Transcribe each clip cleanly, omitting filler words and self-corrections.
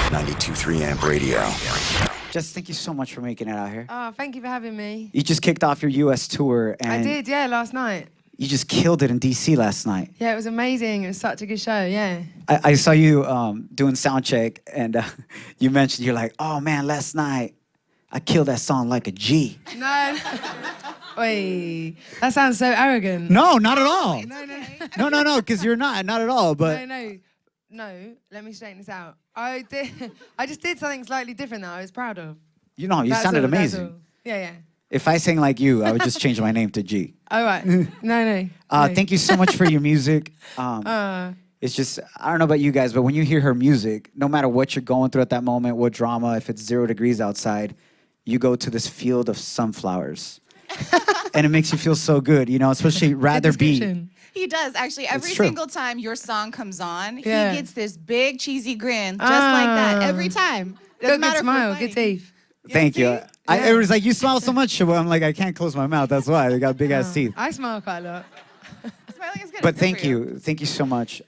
92.3 Amp Radio. Jess, thank you so much for making it out here. Oh, thank you for having me. You just kicked off your U.S. tour. And I did, yeah, last night. You just killed it in D.C. last night. Yeah, it was amazing. It was such a good show, yeah. I saw you doing sound check, and you mentioned, you're like, oh man, last night, I killed that song like a G. No. Wait, that sounds so arrogant. No, not at all. No, because you're not at all, but... No, let me straighten this out. I just did something slightly different that I was proud of. You know, you sounded amazing. Yeah. If I sang like you, I would just change my name to G. All right. No. Thank you so much for your music. It's just, I don't know about you guys, but when you hear her music, no matter what you're going through at that moment, what drama, if it's 0 degrees outside, you go to this field of sunflowers. And it makes you feel so good, you know, especially Rather Be. He does, actually. Every single time your song comes on, he gets this big, cheesy grin, just like that, every time. Good smile, good teeth. Thank you. It was like, you smile so much, but I'm like, I can't close my mouth. That's why. They got big-ass teeth. I smile quite a lot. Smiling is good. But thank you. Thank you so much.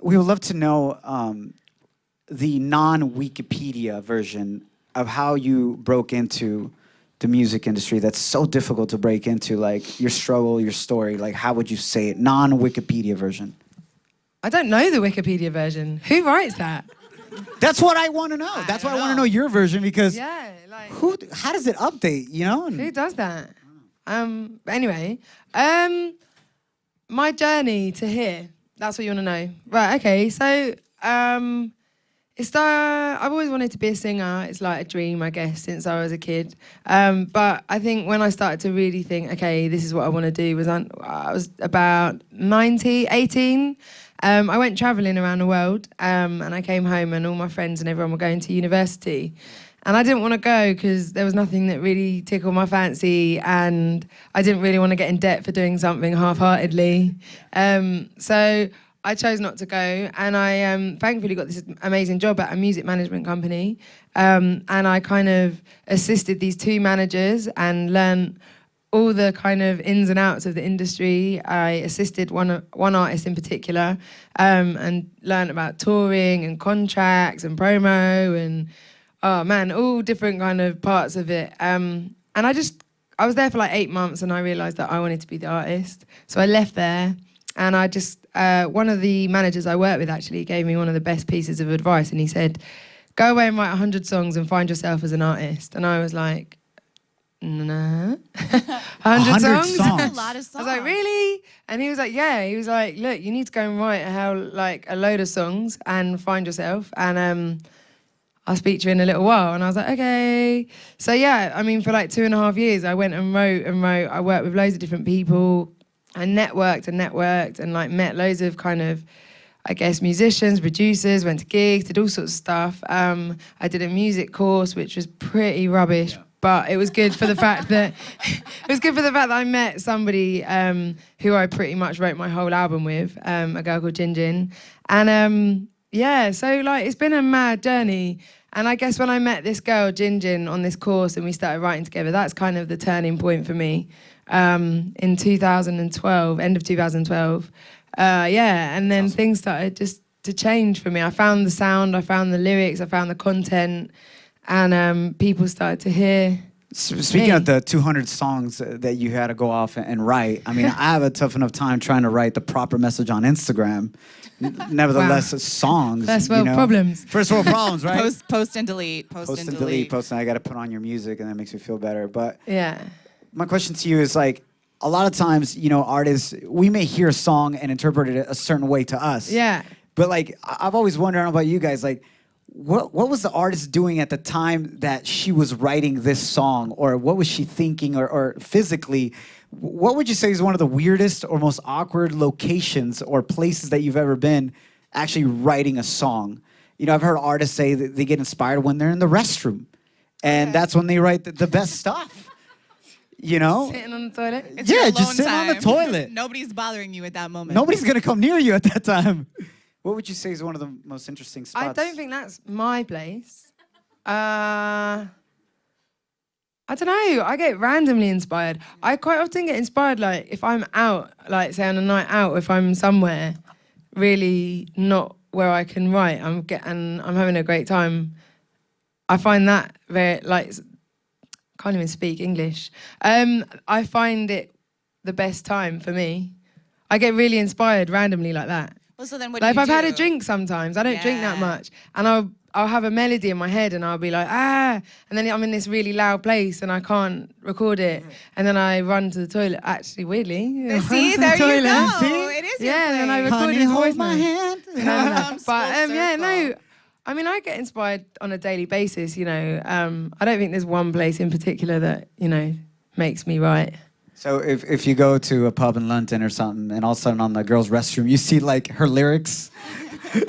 We would love to know the non-Wikipedia version of how you broke into the music industry that's so difficult to break into, like your struggle, your story, like how would you say it, non-Wikipedia version? I don't know the Wikipedia version. Who writes that? That's what I want to know. That's why I want to know your version, because how does it update, you know? Who does that? Anyway, my journey to here, that's what you want to know. Right, okay, so I've always wanted to be a singer. It's like a dream, I guess, since I was a kid. But I think when I started to really think, okay, this is what I want to do, I was about 18. I went travelling around the world, and I came home and all my friends and everyone were going to university. And I didn't want to go because there was nothing that really tickled my fancy, and I didn't really want to get in debt for doing something half-heartedly. So I chose not to go, and I thankfully got this amazing job at a music management company, and I kind of assisted these 2 managers and learned all the kind of ins and outs of the industry. I assisted one artist in particular, and learned about touring and contracts and promo and, oh man, all different kind of parts of it. And I was there for like 8 months, and I realised that I wanted to be the artist. So I left there, and I just, one of the managers I worked with actually gave me one of the best pieces of advice, and he said, go away and write 100 songs and find yourself as an artist. And I was like, nah. 100 songs? That's a lot of songs. I was like, really? And he was like, yeah. He was like, look, you need to go and write a load of songs and find yourself, and I'll speak to you in a little while. And I was like, okay. So yeah, I mean, for like 2.5 years, I went and wrote and wrote. I worked with loads of different people. I networked and like met loads of kind of, I guess, musicians, producers, went to gigs, did all sorts of stuff. I did a music course, which was pretty rubbish, but it was good for the fact that I met somebody who I pretty much wrote my whole album with, a girl called Jin. And yeah, so like it's been a mad journey. And I guess when I met this girl, Jin, on this course and we started writing together, that's kind of the turning point for me. In 2012, end of 2012. And then things started just to change for me. I found the sound, I found the lyrics, I found the content, and people started to hear. Speaking of the 200 songs that you had to go off and write, I mean, I have a tough enough time trying to write the proper message on Instagram. Nevertheless, songs. First world problems. First world problems, right? Post and delete. Post and delete. I got to put on your music, and that makes me feel better. But yeah. My question to you is, like, a lot of times, you know, artists, we may hear a song and interpret it a certain way to us. Yeah. But, like, I've always wondered about you guys, like, what was the artist doing at the time that she was writing this song? Or what was she thinking? Or physically, what would you say is one of the weirdest or most awkward locations or places that you've ever been actually writing a song? You know, I've heard artists say that they get inspired when they're in the restroom. And that's when they write the best stuff. You know? Sitting on the toilet? It's just sitting on the toilet. Nobody's bothering you at that moment. Nobody's going to come near you at that time. What would you say is one of the most interesting spots? I don't think that's my place. I don't know. I get randomly inspired. I quite often get inspired, like, if I'm out, like, say on a night out, if I'm somewhere really not where I can write, and I'm having a great time. I find that very, like, can't even speak English. I find it the best time for me. I get really inspired randomly like that. Well, so then what like do you if I've do? had a drink sometimes, I don't drink that much, and I'll have a melody in my head and I'll be like, and then I'm in this really loud place and I can't record it, and then I run to the toilet. Actually, weirdly, see, there you go. It is your and then I record Honey, his hold voice my hand. But yeah, no. I mean, I get inspired on a daily basis, you know. I don't think there's one place in particular that, you know, makes me write. So if you go to a pub in London or something, and all of a sudden on the girls' restroom, you see like her lyrics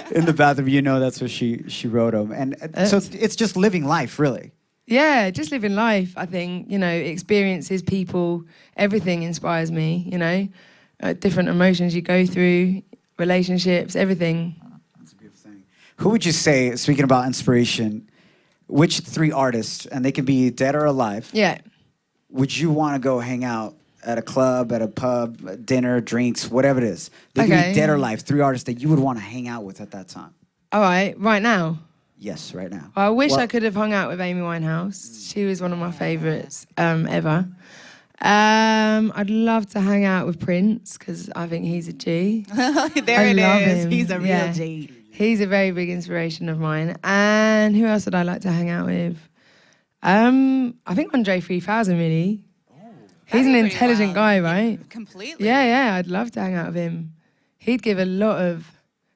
in the bathroom, you know that's what she wrote them. And so it's just living life, really. Yeah, just living life, I think. You know, experiences, people, everything inspires me, you know. Different emotions you go through, relationships, everything. That's a beautiful thing. Who would you say, speaking about inspiration, which 3 artists, and they can be dead or alive, would you want to go hang out at a club, at a pub, dinner, drinks, whatever it is? They can be dead or alive, 3 artists that you would want to hang out with at that time. All right now? Yes, right now. Well, I wish I could have hung out with Amy Winehouse. She was one of my favourites ever. I'd love to hang out with Prince, because I think he's a G. There it is. He's a real G. He's a very big inspiration of mine. And who else would I like to hang out with? I think Andre 3000, really. He's an intelligent guy, right? Completely. Yeah, I'd love to hang out with him. He'd give a lot of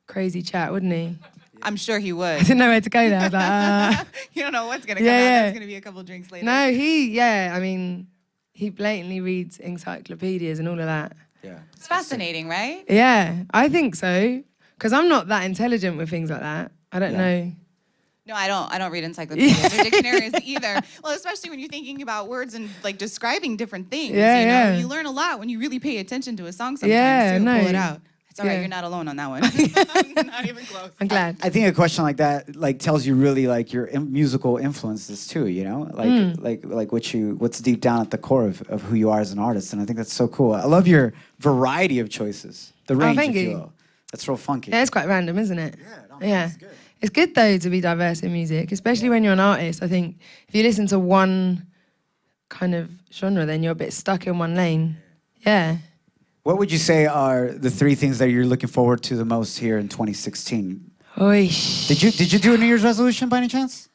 crazy chat, wouldn't he? I'm sure he would. I didn't know where to go there. I was like, You don't know what's going to come out. There's going to be a couple drinks later. No, I mean, he blatantly reads encyclopedias and all of that. Yeah. It's fascinating, right? Yeah, I think so. Because I'm not that intelligent with things like that. I don't know. No, I don't read encyclopedias or dictionaries either. Well, especially when you're thinking about words and like describing different things. You learn a lot when you really pay attention to a song sometimes too, pull it out. It's all right, you're not alone on that one. Not even close. I'm glad. I think a question like that like tells you really like your musical influences too, you know? Like what's deep down at the core of who you are as an artist, and I think that's so cool. I love your variety of choices. The range, thank if you you. will. That's real funky. Yeah, it's quite random, isn't it? Yeah. It's good. It's good, though, to be diverse in music, especially when you're an artist. I think if you listen to one kind of genre, then you're a bit stuck in one lane. Yeah. What would you say are the 3 things that you're looking forward to the most here in 2016? Oish. Did you do a New Year's resolution by any chance?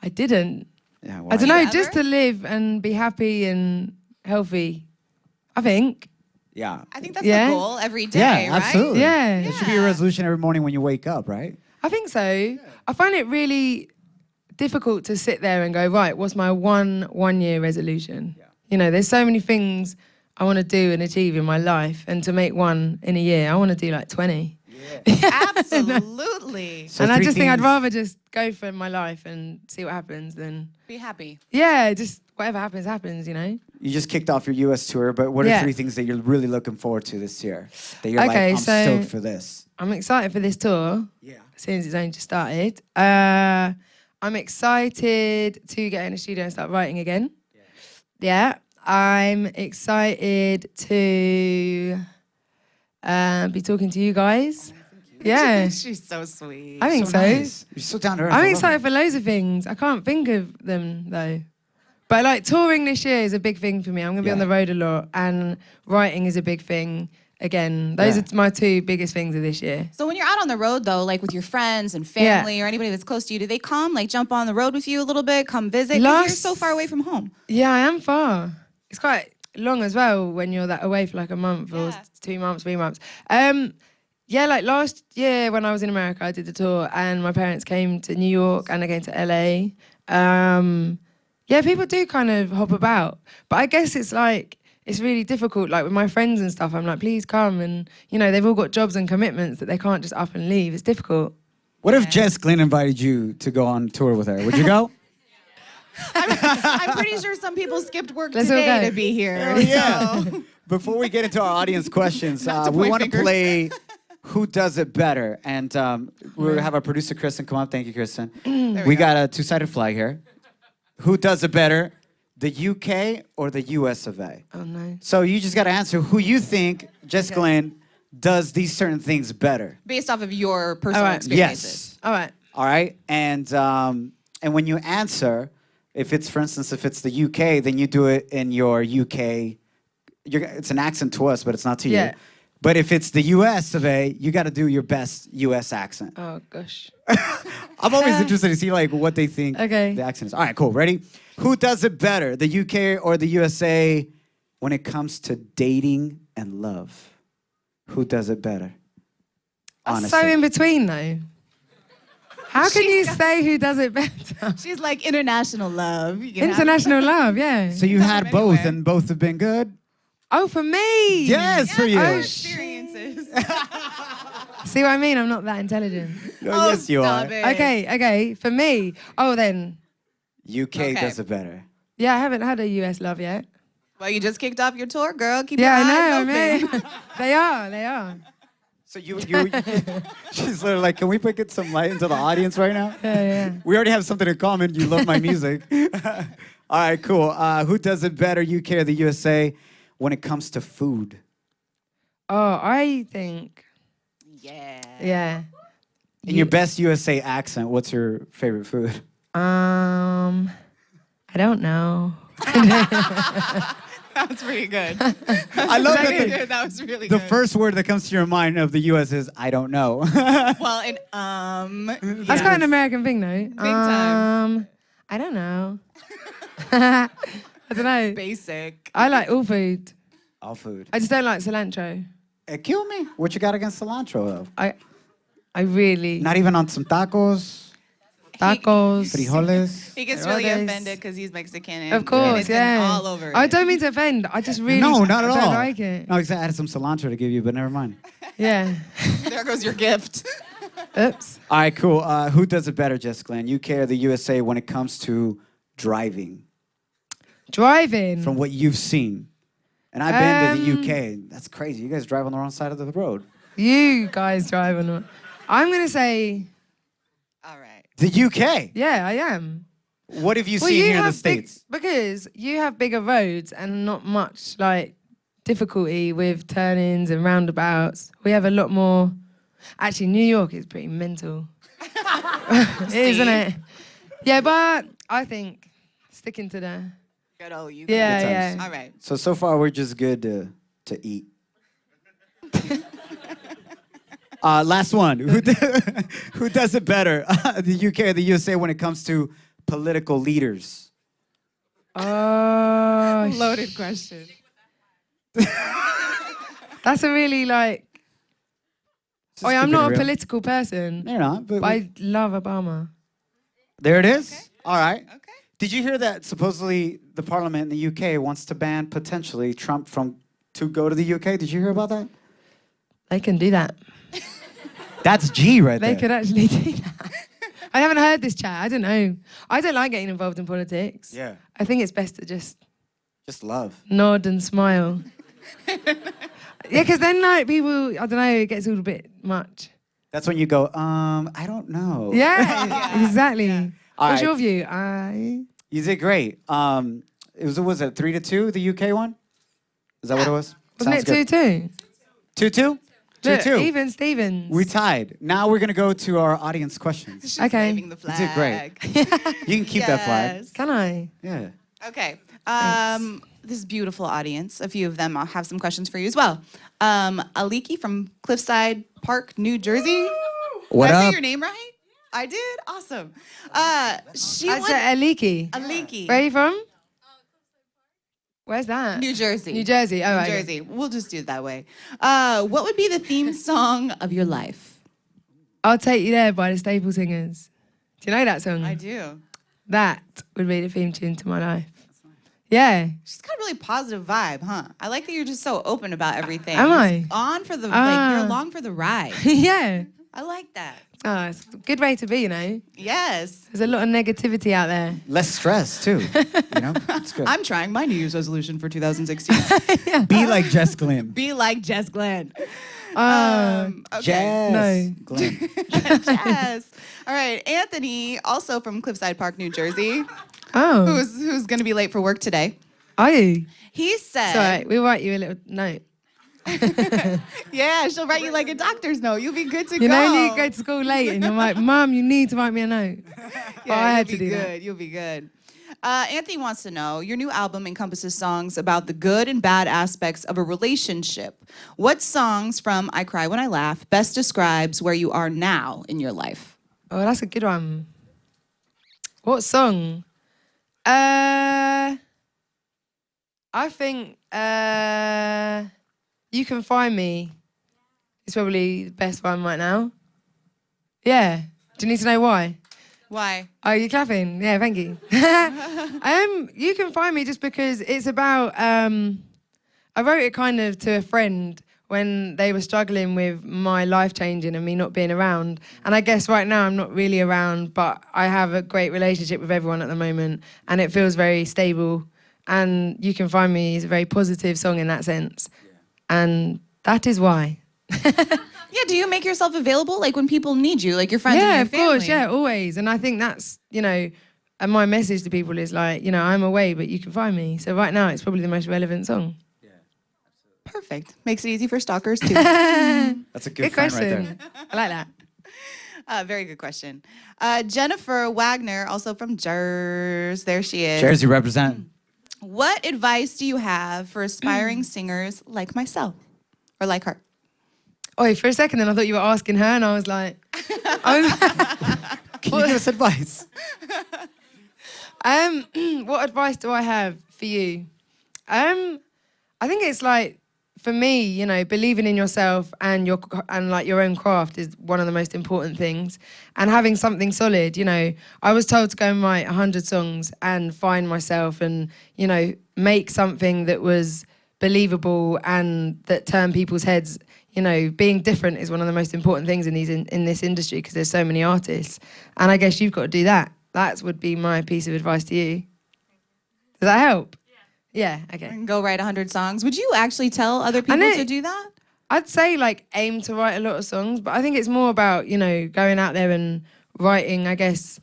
I didn't. Yeah, I don't know, just to live and be happy and healthy, I think. Yeah. I think that's the goal every day, right? Absolutely. Yeah. It should be a resolution every morning when you wake up, right? I think so. I find it really difficult to sit there and go, right, what's my one-year resolution? Yeah. You know, there's so many things I want to do and achieve in my life, and to make one in a year, I want to do like 20. Yeah. Absolutely. So and I just think I'd rather just go for my life and see what happens than... Be happy. Yeah, just whatever happens, you know? You just kicked off your US tour, but what are 3 things that you're really looking forward to this year? That you're I'm stoked for this. I'm excited for this tour. Yeah. Since it's only just started. I'm excited to get in the studio and start writing again. Yeah. I'm excited to be talking to you guys. Yeah. She's so sweet. I think so. Nice. You're so down to earth. I'm excited for loads of things. I can't think of them though. But like touring this year is a big thing for me. I'm going to be on the road a lot, and writing is a big thing. Again, those are my 2 biggest things of this year. So when you're out on the road, though, like with your friends and family or anybody that's close to you, do they come, like jump on the road with you a little bit, come visit? Because you're so far away from home. Yeah, I am far. It's quite long as well when you're that away for like a month or 2 months, 3 months. Yeah, like last year when I was in America, I did the tour, and my parents came to New York and I came to LA. Yeah, people do kind of hop about. But I guess it's like, it's really difficult, like with my friends and stuff, I'm like, please come. And, you know, they've all got jobs and commitments that they can't just up and leave. It's difficult. What if Jess Glynne invited you to go on tour with her? Would you go? I'm pretty sure some people skipped work today to be here. Oh, yeah. So. Before we get into our audience questions, we want to play Who Does It Better? And we'll have our producer, Kristen, come up. Thank you, Kristen. We got a 2-sided flag here. Who does it better? The UK or the US of A? Oh, no. So you just got to answer who you think, Jess Glynne, does these certain things better. Based off of your personal experiences. Yes. All right. All right. And when you answer, if it's, for instance, if it's the UK, then you do it in your UK. It's an accent to us, but it's not to you. But if it's the US of A, you got to do your best US accent. Oh, gosh. I'm always interested to see like what they think the accent is. All right, cool. Ready? Who does it better, the UK or the USA, when it comes to dating and love? Who does it better? Honestly. So in between, though. How can you say who does it better? She's like international love. International love, yeah. So you had both, and both have been good? Oh, for me? Yes, for you. Oh, experiences. See what I mean? I'm not that intelligent. Oh, yes, you are. Okay, for me. Oh, then. UK does it better. Yeah, I haven't had a US love yet. Well, you just kicked off your tour, girl. Keep your eyes open. I know. They are. So she's literally like, can we put some light into the audience right now? Yeah. We already have something in common. You love my music. All right, cool. Who does it better, UK or the USA, when it comes to food? Oh, I think. Yeah. In your best USA accent, what's your favorite food? I don't know. That was pretty good. I love that. That was really The good. first word that comes to your mind of the US is, I don't know. Well, and That's quite an American thing, though. Big time. I don't know. I don't know. Basic. I like all food. All food. I just don't like cilantro. Kill me. What you got against cilantro, though? I really... Not even on some tacos? Tacos. Frijoles? He gets really offended because he's Mexican. And, Of course, and it's all over I it. don't mean to offend. I just really No, not at all. don't like it. No, because I added some cilantro to give you, but never mind. Yeah. There goes your gift. Oops. All right, cool. Who does it better, Jess Glynne, UK or the USA, when it comes to driving? Driving? From what you've seen. And I've been to the UK. That's crazy. You guys drive on the wrong side of the road. You guys drive on the... I'm going to say... All right. The UK? Yeah, I am. What have you seen here in the States? Because you have bigger roads and not much, like, difficulty with turnings and roundabouts. We have a lot more... Actually, New York is pretty mental. Isn't it? Yeah, but I think sticking to the... Good old UK. Yeah. All right. So far, we're just good to eat. Last one. Who does it better, the UK or the USA, when it comes to political leaders? Oh, Loaded question. That's a really, like... Oh, yeah, I'm not a political person. You're not. But I love Obama. There it is. Okay. All right. Okay. Did you hear that supposedly the parliament in the UK wants to ban potentially Trump to go to the UK? Did you hear about that? They can do that. That's G right there. They could actually do that. I haven't heard this chat. I don't know. I don't like getting involved in politics. Yeah. I think it's best to just love. nod and smile. Yeah, because then like people, I don't know, it gets a little bit much. That's when you go, I don't know. Yeah, exactly. Yeah. What's All your right. view? You did great. Was it 3-2, the UK one? Is that what it was? Wasn't it 2-2? 2-2? 2-2. Even Stevens. We tied. Now we're going to go to our audience questions. She's Okay. waving the flag. You did great. You can keep that flag. Yes. Can I? Yeah. Okay. This beautiful audience, a few of them, I'll have some questions for you as well. Aliki from Cliffside Park, New Jersey. What Did I up? say your name right? I did? Awesome. I said Aliki. Aliki. Where are you from? Where's that? New Jersey. New Jersey. Oh, New right. Jersey. We'll just do it that way. What would be the theme song of your life? I'll Take You There by the Staple Singers. Do you know that song? I do. That would be the theme tune to my life. Yeah. She's got a really positive vibe, huh? I like that you're just so open about everything. Am I? On for the, like, you're along for the ride. Yeah. I like that. Oh, it's a good way to be, you know. Yes. There's a lot of negativity out there. Less stress, too. You know? It's good. I'm trying my New Year's resolution for 2016. Be like Jess Glynne. Be like Jess Glynne. Okay. Jess Glynne. Jess. All right. Anthony, also from Cliffside Park, New Jersey, Oh. who's going to be late for work today. Are you? He said... Sorry, we'll write you a little note. Yeah, she'll write you like a doctor's note. You'll be good to go. You know, you go to school late and you're like, Mum, you need to write me a note. Yeah, I had you'll to be do good. that. You'll be good. Anthony wants to know, your new album encompasses songs about the good and bad aspects of a relationship. What songs from I Cry When I Laugh best describes where you are now in your life? Oh, that's a good one. What song? I think You Can Find Me is probably the best one right now. Yeah. Do you need to know why? Why? Oh, you're clapping? Yeah, thank you. You Can Find Me just because it's about... I wrote it kind of to a friend when they were struggling with my life changing and me not being around. And I guess right now I'm not really around, but I have a great relationship with everyone at the moment and it feels very stable. And You Can Find Me is a very positive song in that sense. Yeah. And that is why. Yeah, do you make yourself available, like when people need you, like your friends and your family? Yeah, of course, yeah, always. And I think that's, you know, and my message to people is like, you know, I'm away, but you can find me. So right now it's probably the most relevant song. Yeah, absolutely. Perfect. Makes it easy for stalkers too. That's a good friend question. right there. I like that. Very good question. Jennifer Wagner, also from Jersey. There she is. Jersey represent. What advice do you have for aspiring singers like myself or like her? Oh, for a second then I thought you were asking her and I was like... Can you give us advice? What advice do I have for you? I think it's like, for me, you know, believing in yourself and like your own craft is one of the most important things. And having something solid, you know, I was told to go and write 100 songs and find myself and, you know, make something that was believable and that turned people's heads. You know, being different is one of the most important things in this industry because there's so many artists. And I guess you've got to do that. That would be my piece of advice to you. Does that help? Yeah, okay. Go write 100 songs. Would you actually tell other people to do that? I'd say, like, aim to write a lot of songs, but I think it's more about, you know, going out there and writing, I guess,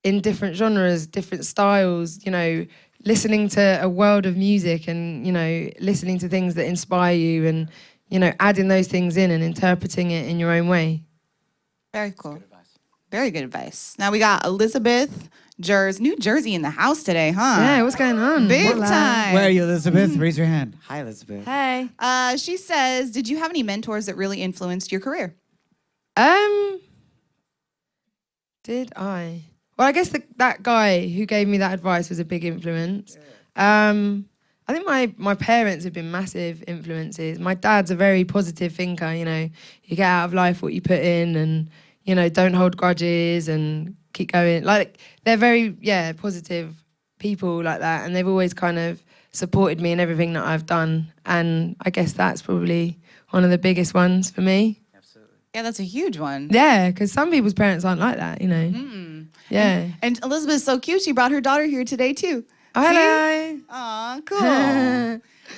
in different genres, different styles, you know, listening to a world of music and, you know, listening to things that inspire you and, you know, adding those things in and interpreting it in your own way. Very cool. Very good advice. Now we got Elizabeth, New Jersey in the house today, huh? Yeah, what's going on? Big time. Where are you, Elizabeth? Raise your hand. Hi, Elizabeth. Hey. She says, did you have any mentors that really influenced your career? Did I? Well, I guess that guy who gave me that advice was a big influence. Yeah. I think my parents have been massive influences. My dad's a very positive thinker, you know. You get out of life what you put in and, you know, don't hold grudges and keep going. Like, they're very, positive people like that. And they've always kind of supported me in everything that I've done. And I guess that's probably one of the biggest ones for me. Absolutely. Yeah, that's a huge one. Yeah, because some people's parents aren't like that, you know. Mm. Yeah. And Elizabeth's so cute. She brought her daughter here today, too. Oh, hello. Aw, cool.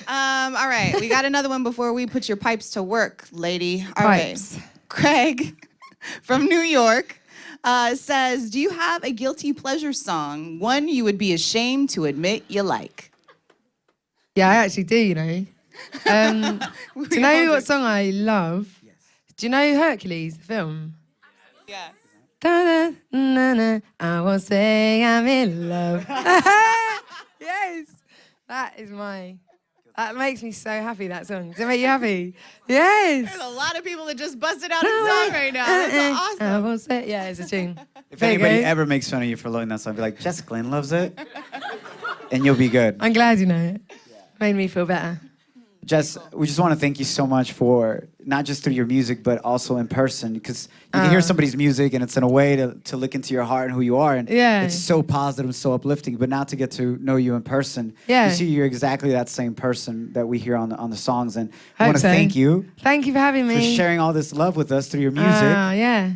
All right, we got another one before we put your pipes to work, lady. All Pipes. right. Craig from New York says, do you have a guilty pleasure song, one you would be ashamed to admit you like? Yeah, I actually do, you know. Do you know what song I love? Yes. Do you know Hercules, the film? Yeah. Da-da-na-na, I won't say I'm in love. Yes. That makes me so happy, that song. Does it make you happy? Yes. There's a lot of people that just busted out a song right now. That's awesome. I won't say, yeah, it's a tune. If anybody ever makes fun of you for learning that song, be like, Jess Glynne loves it. And you'll be good. I'm glad you know it. Made me feel better. Jess, we just want to thank you so much for not just through your music, but also in person, because you can hear somebody's music and it's in a way to look into your heart and who you are. And it's so positive and so uplifting. But now to get to know you in person, you see you're exactly that same person that we hear on the songs. And I want to thank you. Thank you for having me. For sharing all this love with us through your music. Yeah.